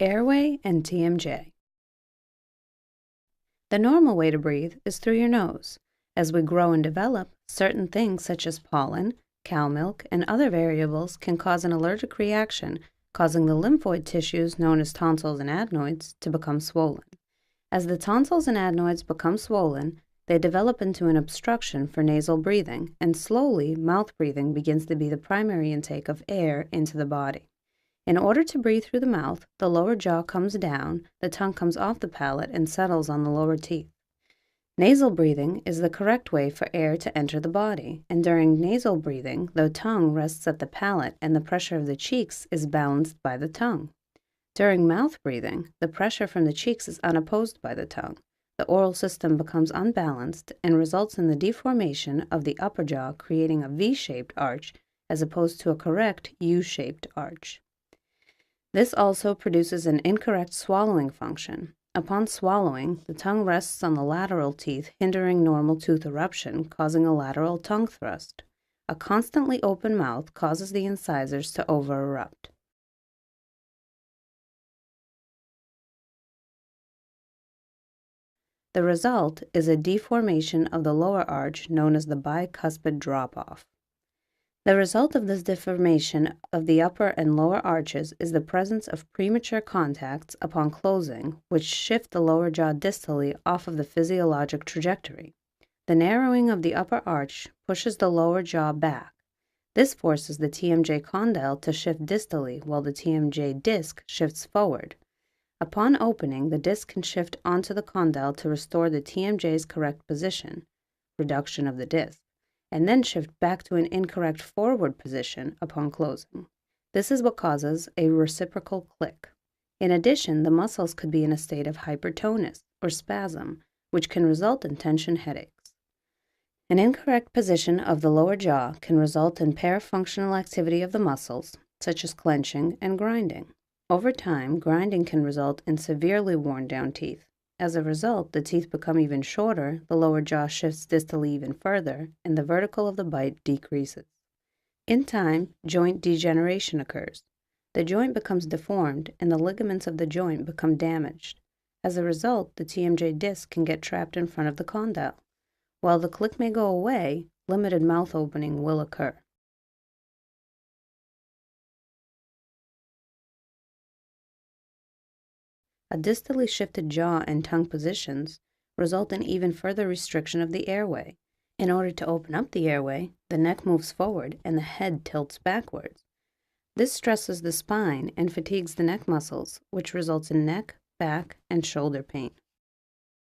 Airway and TMJ. The normal way to breathe is through your nose. As we grow and develop, certain things such as pollen, cow milk, and other variables can cause an allergic reaction, causing the lymphoid tissues known as tonsils and adenoids to become swollen. As the tonsils and adenoids become swollen, they develop into an obstruction for nasal breathing, and slowly mouth breathing begins to be the primary intake of air into the body. In order to breathe through the mouth, the lower jaw comes down, the tongue comes off the palate and settles on the lower teeth. Nasal breathing is the correct way for air to enter the body, and during nasal breathing, the tongue rests at the palate and the pressure of the cheeks is balanced by the tongue. During mouth breathing, the pressure from the cheeks is unopposed by the tongue. The oral system becomes unbalanced and results in the deformation of the upper jaw, creating a V-shaped arch as opposed to a correct U-shaped arch. This also produces an incorrect swallowing function. Upon swallowing, the tongue rests on the lateral teeth, hindering normal tooth eruption, causing a lateral tongue thrust. A constantly open mouth causes the incisors to over-erupt. The result is a deformation of the lower arch known as the bicuspid drop-off. The result of this deformation of the upper and lower arches is the presence of premature contacts upon closing, which shift the lower jaw distally off of the physiologic trajectory. The narrowing of the upper arch pushes the lower jaw back. This forces the TMJ condyle to shift distally while the TMJ disc shifts forward. Upon opening, the disc can shift onto the condyle to restore the TMJ's correct position, reduction of the disc, and then shift back to an incorrect forward position upon closing. This is what causes a reciprocal click. In addition, the muscles could be in a state of hypertonus or spasm, which can result in tension headaches. An incorrect position of the lower jaw can result in parafunctional activity of the muscles, such as clenching and grinding. Over time, grinding can result in severely worn-down teeth. As a result, the teeth become even shorter, the lower jaw shifts distally even further, and the vertical of the bite decreases. In time, joint degeneration occurs. The joint becomes deformed, and the ligaments of the joint become damaged. As a result, the TMJ disc can get trapped in front of the condyle. While the click may go away, limited mouth opening will occur. A distally shifted jaw and tongue positions result in even further restriction of the airway. In order to open up the airway, the neck moves forward and the head tilts backwards. This stresses the spine and fatigues the neck muscles, which results in neck, back, and shoulder pain.